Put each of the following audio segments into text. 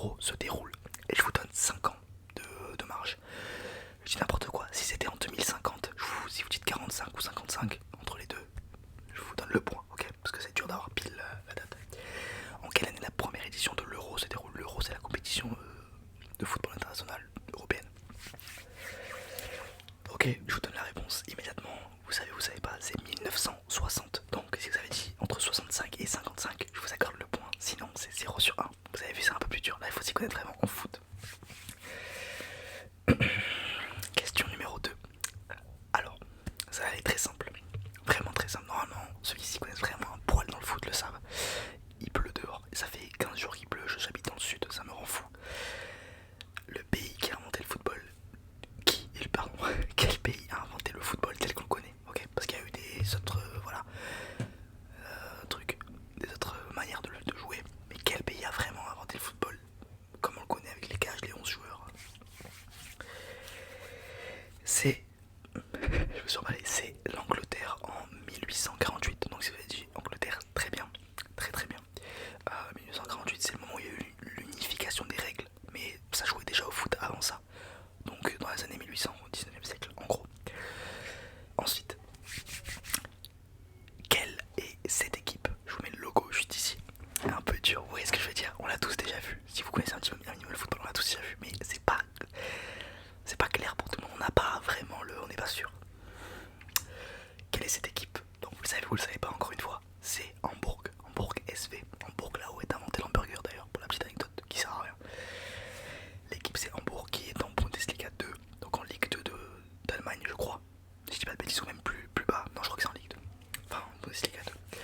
l'Euro se déroule, et je vous donne 5 ans de marge. Je dis n'importe quoi, si c'était en 2050, si vous dites 45 ou 55, entre les deux, je vous donne le point, ok? Parce que c'est dur d'avoir pile la date. En quelle année la première édition de l'Euro se déroule? L'Euro, c'est la compétition de football international européenne. Ok, je vous donne la réponse immédiatement. Vous savez pas, c'est 1960. Donc si vous avez dit entre 65 et 55, je vous accorde le point. Sinon, c'est 0 sur 1. Vous avez vu, c'est un peu plus dur. Là, il faut s'y connaître vraiment en foot. Question numéro 2. Alors, ça va aller très simple. Vraiment très simple. Normalement, ceux qui s'y connaissent vraiment un poil dans le foot le savent. Il pleut dehors. Et ça fait 15 jours qu'il pleut. J'habite dans le sud, ça me rend fou. Le pays qui a inventé le football, pardon, quel pays a inventé le football tel qu'on le connaît, ok? Parce qu'il y a eu des autres, voilà, trucs, des autres manières de jouer. Mais quel pays a vraiment inventé le football comme on le connaît avec les cages, les 11 joueurs? C'est, je me suis emballé, c'est l'Angleterre en 1848. Donc si vous avez dit Angleterre, très bien, très très bien. 1848, c'est le moment où il y a eu l'unification des règles, mais ça jouait déjà au foot avant ça. Donc dans les années 1800 au 19e siècle en gros. Ensuite, quelle est cette équipe? Je vous mets le logo juste ici. Un peu dur, vous voyez ce que je veux dire? On l'a tous déjà vu. Si vous connaissez un petit peu le football, on l'a tous déjà vu. Mais c'est pas clair pour tout le monde. On n'a pas vraiment on n'est pas sûr. Quelle est cette équipe? Donc vous le savez pas encore une fois. C'est Hambourg. Hambourg SV. Hambourg là où est inventé l'hamburger d'ailleurs, pour la petite anecdote qui sert à rien. L'équipe c'est Hambourg qui est en Bundesliga 2, donc en Ligue 2 d'Allemagne je crois. Si je dis pas de bêtises, ou même plus bas. Non, je crois que c'est en Ligue 2. Enfin, en Bundesliga 2.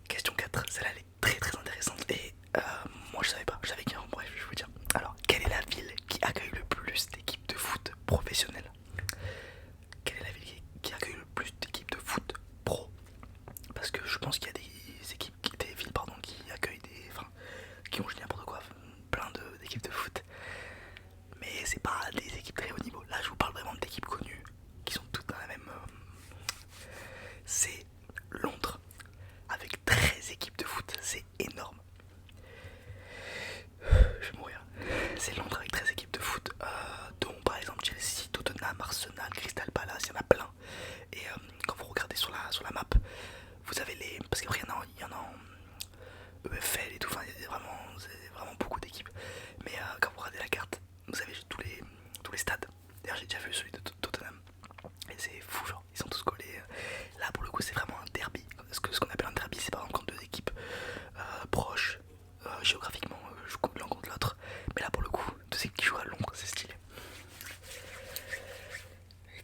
Question 4, celle-là elle est très très intéressante et moi je savais pas, je savais qu'il y a bref, je vais vous dire. Alors, quelle est la ville qui accueille le plus d'équipes de foot professionnelles? Quelle est la ville qui accueille le plus d'équipes de foot pro? Parce que je pense qu'il y a des villes pardon, qui accueillent enfin, qui ont, je dis n'importe quoi, plein d'équipes de foot. Mais c'est pas des équipes très haut niveau. Là je vous parle vraiment d'équipes connues qui sont toutes dans la même. C'est Londres avec 13 équipes de foot, c'est énorme. Je vais mourir. C'est Londres avec 13 équipes de foot, dont par exemple Chelsea, Tottenham, Arsenal, Crystal Palace, il y en a plein. Et quand vous regardez sur la map, vous avez les. Parce qu'après il y en a en EFL et tout, enfin c'est vraiment beaucoup d'équipes. Mais quand vous regardez la carte, vous avez tous les stades. D'ailleurs j'ai déjà vu celui de Tottenham. Et c'est fou, genre, ils sont tous collés. Là pour le coup c'est vraiment un derby. Ce qu'on appelle un derby, c'est par exemple quand deux équipes proches géographiquement jouent l'un contre l'autre. Mais là pour le coup, deux équipes qui jouent à Londres, c'est stylé.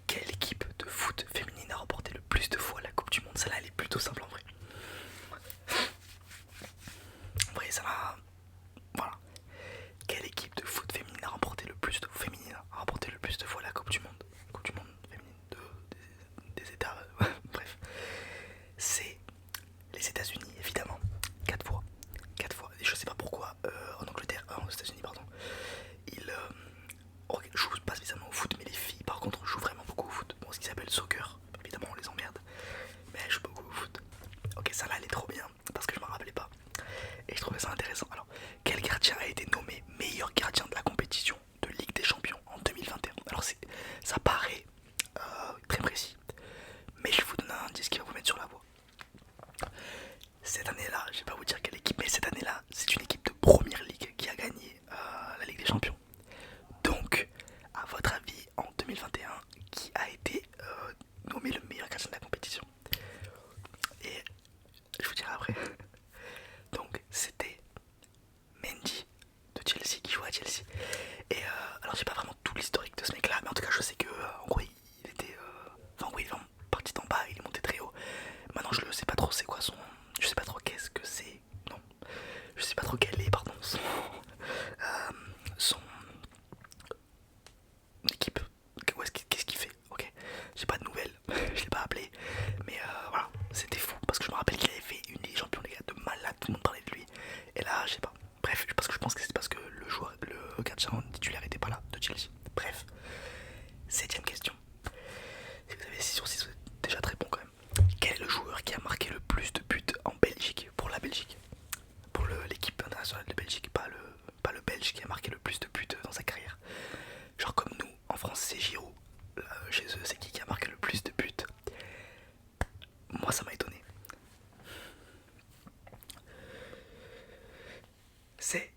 Quelle équipe de foot féminine a remporté le plus de fois la Coupe du Monde? Celle-là elle est plutôt simple en vrai. En vrai ça va. Voilà. Quelle équipe de foot féminine a remporté le plus de fois la Coupe du Monde? Coupe du Monde féminine des États. Bref. C'est les États-Unis évidemment. 4 fois. 4 fois. Et je sais pas pourquoi en Angleterre, aux États-Unis pardon, ils jouent pas spécialement au foot, mais les filles par contre jouent vraiment beaucoup au foot. Bon, ce qui s'appelle soccer, évidemment on les emmerde, mais elles jouent beaucoup au foot. Ok, ça là elle est trop bien parce que je m'en rappelais pas et je trouvais ça intéressant. Alors, quel gardien a été nommé meilleur gardien de la compétition de Ligue des Champions en 2021? Alors ça paraît très précis, mais je vais vous donner un indice qui va vous mettre sur la voie. Cette année-là, je vais pas vous dire quelle équipe, mais cette année-là, c'est une équipe de première ligue qui a gagné la Ligue des Champions. Donc, à votre avis, en 2021, qui a été nommé le meilleur gardien de la compétition? Et je vous dirai après. Donc, c'était Mendy de Chelsea qui joue à Chelsea. Et alors, j'ai pas vraiment tout l'historique de ce mec-là, mais en tout cas, je sais que en gros, il était, enfin, en gros, il est parti d'en bas, il est monté très haut. Maintenant, je le sais pas trop, c'est quoi son, je sais pas trop qu'est-ce que c'est. Non, je sais pas trop quel est, pardon, son équipe. Qu'est-ce qu'il fait? Ok, j'ai pas de nouvelles, je l'ai pas appelé, mais voilà, c'était fou parce que je me rappelle qu'il avait fait une Ligue des Champions, les gars, de malade, tout le monde parlait de lui. Et là, je sais pas. Bref, parce que je pense que c'est parce que le gardien titulaire était pas là de Chelsea. Bref, 7ème question. Si vous avez 6 sur 6, vous êtes déjà très bon quand même. Quel est le joueur qui a marqué le plus de buts en Belgique, pour la Belgique, pour l'équipe internationale de Belgique, pas Belge qui a marqué le plus de buts dans sa carrière? Genre comme nous, en France c'est Giroud. Chez eux c'est qui a marqué le plus de buts? Moi ça m'a étonné. C'est,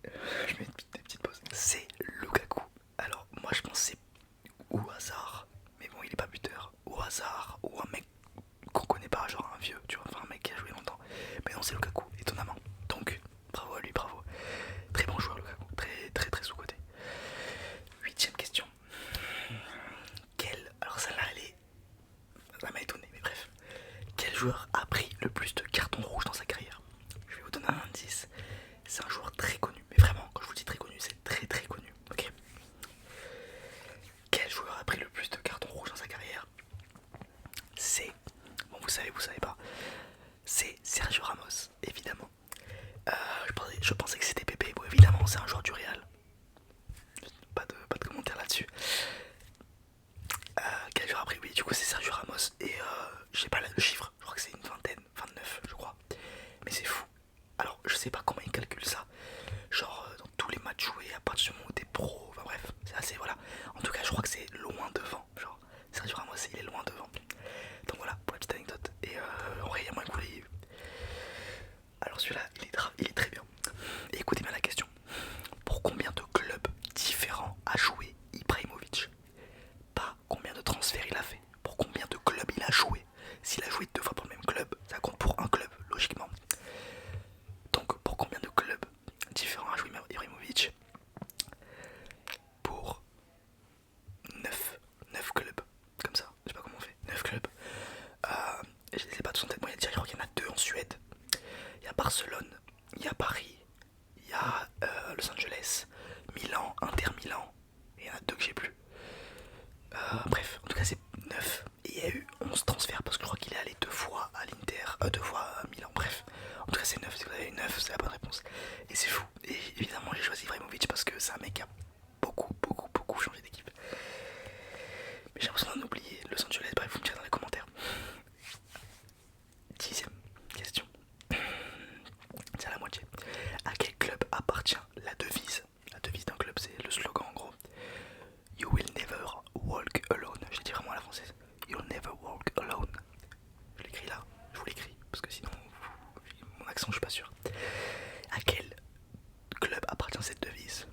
je mets des petites pauses, c'est Lukaku. Alors moi je pensais au hasard, mais bon il est pas buteur, au hasard, ou un mec qu'on connaît pas, genre un vieux, tu vois, enfin un mec qui a joué longtemps. Mais non c'est Lukaku, étonnamment. Donc bravo à lui, bravo. Très bon joueur Lukaku, très sous-côté. Huitième question. Alors celle-là ça m'a étonné, mais bref. Quel joueur a pris le plus de cartons rouges dans sa carrière? Je vais vous donner un indice. C'est un joueur très connu, mais vraiment, quand je vous dis très connu, c'est très connu, ok? Quel joueur a pris le plus de cartons rouges dans sa carrière? C'est, bon vous savez pas, c'est Sergio Ramos, évidemment. Je pensais que c'était Pépé, bon évidemment c'est un joueur du Real. Pas de commentaire là-dessus. Quel joueur a pris? Oui du coup c'est Sergio Ramos et je sais pas le chiffre, je crois que c'est une vingtaine, 29 je crois. Mais c'est fou. Alors je sais pas comment ils calculent ça. Genre dans tous les matchs joués à partir du moment où t'es pro, enfin bref, c'est assez voilà. En tout cas je crois que c'est loin devant. Genre Sergio Ramos il est loin devant. Donc voilà pour la petite anecdote. Et en vrai il y a moins que vous l'ayez eu. Alors celui-là il est très bien. Et écoutez bien la question. Pour combien de clubs différents a joué Ibrahimovic? Pas combien de transferts il a fait. Pour combien de clubs il a joué? S'il a joué 2 fois pour le même club, ça compte pour un club, logiquement. Donc pour combien de clubs différents a joué Ibrahimovic? Pour 9 clubs. Comme ça, je sais pas comment on fait. 9 clubs. Je les ai pas tous en tête. Moi, je crois qu'il y en a 2 en Suède. Il y a Barcelone, il y a Paris, il y a Los Angeles, Milan, Inter Milan. Et il y en a 2 que j'ai plus. Bref, en tout cas c'est 9. Et il y a eu 11 transferts parce que je crois qu'il est allé 2 fois à l'Inter, 2 fois à Milan. Bref, en tout cas c'est 9. Si vous avez eu 9, c'est la bonne réponse. Et c'est fou. Et évidemment j'ai choisi Ibrahimovic parce que c'est un mec qui a beaucoup changé d'équipe. Mais j'ai l'impression d'en oublier. Los Angeles, bref, vous me direz dans les commentaires. 10ème question. C'est à la moitié. À quel club appartient la devise? La devise d'un club, c'est le slogan en gros. You will never walk alone. Je l'ai dit vraiment à la française. You'll never walk alone. Je l'écris là, je vous l'écris parce que sinon mon accent je suis pas sûr. À quel club appartient cette devise?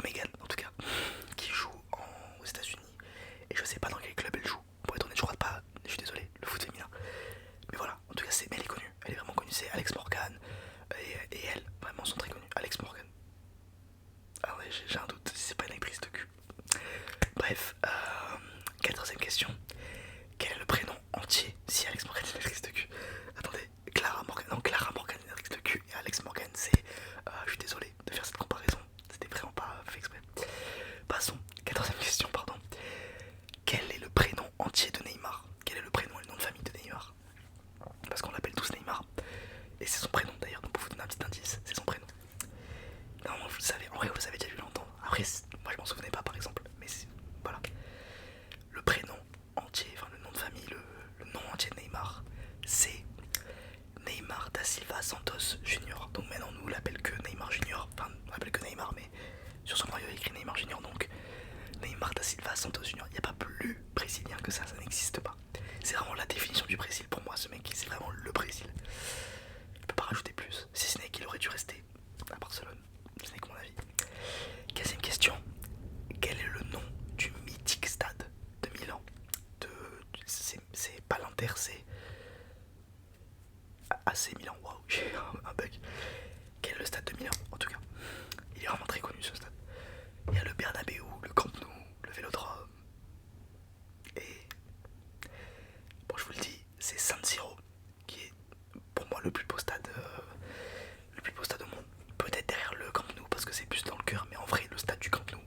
Megan en tout cas, qui joue aux États-Unis. Et je sais pas dans quel club elle joue. Pour être honnête, je crois pas, je suis désolé, le foot féminin. Mais voilà, en tout cas, mais elle est connue, elle est vraiment connue. C'est Alex Morgan et elle, vraiment, sont très connus. Alex Morgan. Ah ouais, j'ai un doute si c'est pas une actrice de cul. Bref, 14ème question. Quel est le prénom entier si Alex Morgan est une actrice de cul? Attendez, Clara Morgan. Non, Clara Morgan est une actrice de cul et Alex Morgan c'est. Je suis désolé de faire cette comparaison, c'était vraiment pas fait exprès. Passons, 14ème question, pardon. Quel est le prénom entier de Neymar? Quel est le prénom et le nom de famille de Neymar? Parce qu'on l'appelle tous Neymar. Et c'est son prénom d'ailleurs, donc pour vous donner un petit indice, c'est son prénom. Normalement vous le savez, en vrai vous avez déjà dû l'entendre. Après, moi je m'en souvenais pas par exemple, mais voilà. Le prénom entier, enfin le nom de famille, le nom entier de Neymar, c'est Neymar da Silva Santos Junior. Donc maintenant nous l'appelle que Neymar Junior. Enfin on l'appelle que Neymar, mais sur son maillot il y a écrit Neymar Junior, donc Neymar da Silva Santos Junior. Il n'y a pas plus brésilien que ça n'existe pas. C'est vraiment la définition du Brésil pour moi, ce mec, c'est vraiment le Brésil. Je peux pas rajouter plus, si ce n'est qu'il aurait dû rester à Barcelone, ce n'est que mon avis. 15ème question. Quel est le nom du mythique stade de Milan c'est pas l'Inter, c'est AC Milan. Waouh, j'ai un bug. Quel est le stade de Milan en tout cas? Il est vraiment très connu ce stade. Il y a le Bernabeu, le Camp Nou, le Vélodrome. Et bon, je vous le dis, c'est San Siro qui est pour moi le plus beau stade, au monde. Peut-être derrière le Camp Nou parce que c'est plus dans le cœur, mais en vrai le stade du Camp Nou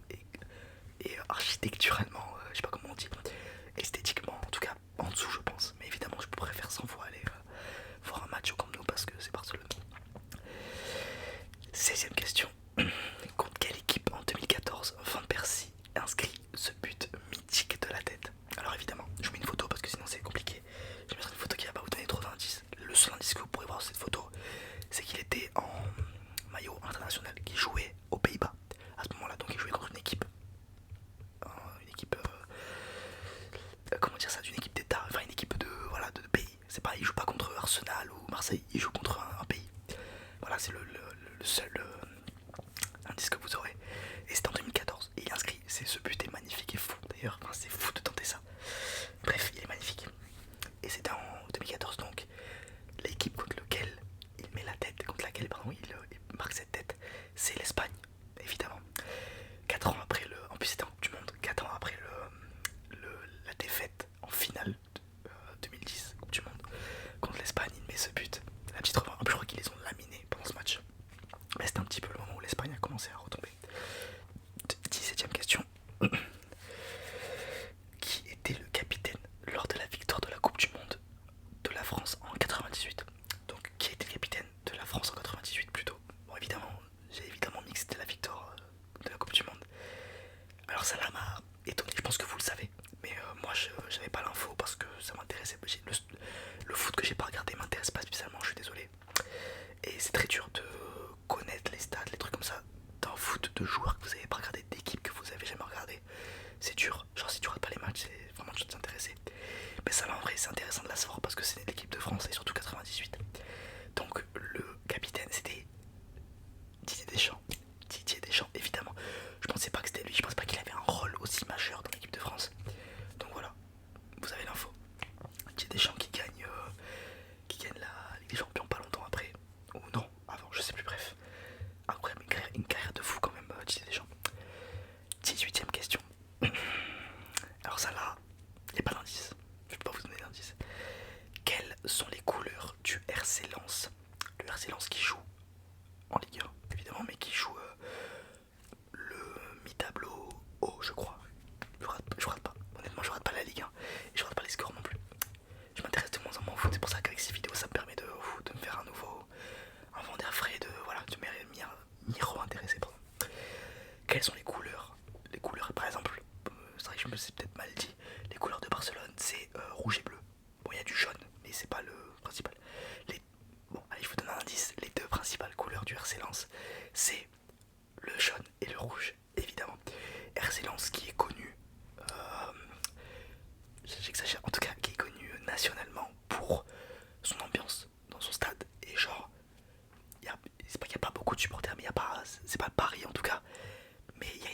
est architecturalement, je sais pas comment on dit, esthétiquement en tout cas en dessous je pense. Mais évidemment je préfère 100 fois aller voir un match au Camp Nou parce que c'est Barcelone. 16ème question. Contre quelle équipe en 2014 Van Persie inscrit ce but mythique de la tête? Alors évidemment, je vous mets une photo parce que sinon c'est compliqué. Je vais mettre une photo qui va pas vous donner trop d'indices. Le seul indice que vous pourrez voir sur cette photo, c'est qu'il était en maillot international, qui jouait aux Pays-Bas à ce moment-là. Donc il jouait contre une équipe, comment dire ça, d'une équipe d'État, enfin une équipe de voilà de pays. C'est pas, il joue pas contre Arsenal ou Marseille, il joue contre un pays. Voilà, c'est le seul indice que vous aurez. Et c'était en 2014. Et il inscrit. Ce but est magnifique et fou d'ailleurs. Enfin, c'est fou de tenter ça. Bref, il est magnifique. Et c'était en 2014 donc. L'équipe contre laquelle il met la tête, contre laquelle pardon, il marque cette tête, c'est l'Espagne, évidemment. 4 ans après le. En plus c'était en Coupe du Monde, 4 ans après la défaite en finale 2010 Coupe du Monde contre l'Espagne, il met ce but. La petite revanche. En plus je crois qu'ils les ont laminés pendant ce match. Mais c'était un petit peu le moment où l'Espagne a commencé à retomber. 17ème question. Qui était le capitaine lors de la victoire de la Coupe du Monde de la France en 98? Donc qui était le capitaine de la France en 98 plutôt? Bon évidemment, j'ai évidemment mis que c'était la victoire de la Coupe du Monde. Alors ça là m'a étonné, je pense que vous le savez. Mais moi j'avais pas l'info parce que ça m'intéressait. Le foot que j'ai pas regardé m'intéresse pas spécialement, je suis désolé. Et c'est très dur de connaître les stats, les trucs comme ça d'un foot de joueurs que vous avez pas regardé, d'équipes que vous avez jamais regardé. C'est dur, genre si tu regardes pas les matchs, c'est vraiment dur de s'intéresser. Mais ça là en vrai c'est intéressant de la savoir parce que c'est l'équipe de France et surtout 98. Donc le capitaine c'était Didier Deschamps. Didier Deschamps évidemment. Je pensais pas que c'était lui, je pense pas qu'il avait un rôle aussi majeur dans l'équipe de France. Donc voilà, vous avez l'info. Didier Deschamps qui gagne la Ligue des Champions pas longtemps après. Ou non, avant, je sais plus, bref. Incroyable, une carrière de fou quand même, Didier Deschamps. 18ème question. Alors ça là, il n'y a pas d'indice. Je peux pas vous donner d'indice. Quelles sont les couleurs du RC Lens? Le RC Lens qui joue en Ligue 1, évidemment, mais qui joue le mi-tableau haut, je crois. Je rate pas. Honnêtement, je rate pas la Ligue 1. Et je rate pas les scores non plus. Je m'intéresse de moins en moins au foot. C'est pour ça qu'avec ces vidéos, ça me permet de me faire un vent d'air frais, de m'y re-intéresser. Quelles sont les couleurs? Les couleurs, par exemple, c'est vrai que je me suis peut-être mal dit. Les couleurs de Barcelone, c'est rouge et bleu. Bon, il y a du jaune, mais c'est pas le principal. Bon, allez, je vous donne un indice. Les deux principales couleurs du RC Lens, c'est le jaune et le rouge, évidemment. RC Lens qui est connu, j'exagère, en tout cas qui est connu nationalement pour son ambiance dans son stade. Et genre, c'est pas qu'il n'y a pas beaucoup de supporters, mais c'est pas Paris en tout cas, mais il y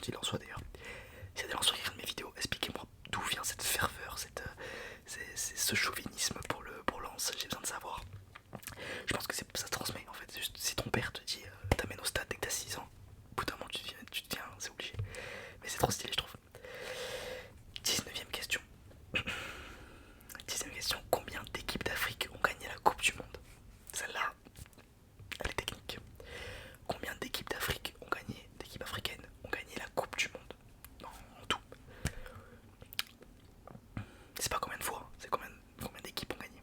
dit Lensois d'ailleurs. S'il y a des Lensois qui regardent mes vidéos, expliquez-moi d'où vient cette ferveur, ce chauvinisme pour Lens, j'ai besoin de savoir. Je pense que ça se transmet en fait. Juste, si ton père te dit t'amènes au stade dès que t'as 6 ans, au bout d'un moment tu deviens, c'est obligé. Mais c'est trop stylé, je trouve. 19ème question. 10ème question. Combien d'équipes d'Afrique ont gagné la Coupe du Monde? Celle-là, elle est technique. Combien d'équipes d'Afrique ont gagné, d'équipes africaines ont gagné la Coupe du Monde? Non, en tout. C'est pas combien de fois, c'est combien d'équipes ont gagné.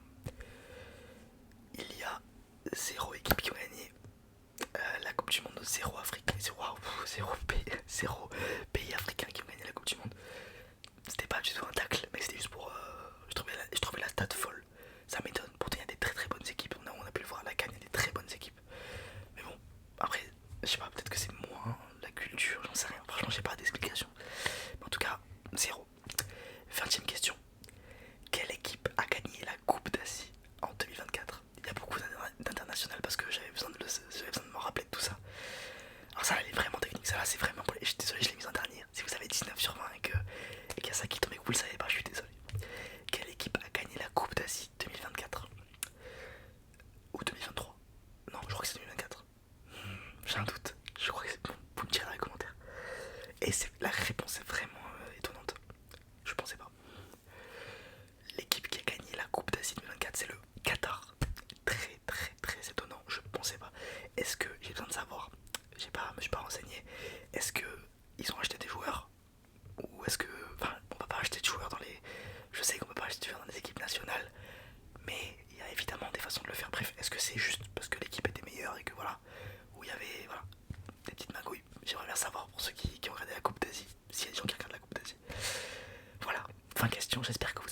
Il y a 0 équipe qui ont gagné la Coupe du Monde, 0 Afrique, 0 pays africains qui ont gagné la Coupe du Monde. C'était pas du tout un tacle, mais c'était juste pour. Je trouvais la stat folle. Ça m'étonne. Pourtant, il y a des très très bonnes équipes. On a pu le voir à la CAN, il y a des très bonnes équipes. Mais bon, après, je sais pas, peut-être que c'est moins la culture, j'en sais rien. Franchement, j'ai pas d'explication. Mais en tout cas, 0. 20ème question. Quelle équipe a gagné la Coupe d'Asie en 2024? Il y a beaucoup d'international parce que j'avais besoin de me rappeler de tout ça. Alors ça, elle est vraiment technique. Ça là, c'est vraiment. Je suis désolé, je l'ai mise en dernier. Si vous avez 19 sur 20 et qu'il y a ça qui tombe et que vous le savez pas, je suis désolé. Quelle équipe a gagné la Coupe d'Asie 2024? Ou 2023? Non, je crois que c'est 2024. J'ai un doute. Je crois que c'est bon. Vous me direz dans les commentaires. Et la réponse est vraiment étonnante. Je pensais pas. L'équipe qui a gagné la Coupe d'Asie 2024, c'est le Qatar. Très très très étonnant. Je pensais pas. Est-ce que j'ai besoin de savoir? Je me suis pas renseigné. Est-ce que ils ont acheté des joueurs? Ou est-ce que. Enfin, on peut pas acheter de joueurs dans les. Je sais qu'on peut pas acheter de joueurs dans les équipes nationales. Mais il y a évidemment des façons de le faire. Bref, est-ce que c'est juste parce que l'équipe était meilleure et que voilà. Où il y avait voilà, des petites magouilles? J'aimerais bien savoir pour ceux qui ont regardé la Coupe d'Asie. S'il y a des gens qui regardent la Coupe d'Asie. Voilà, fin question. J'espère que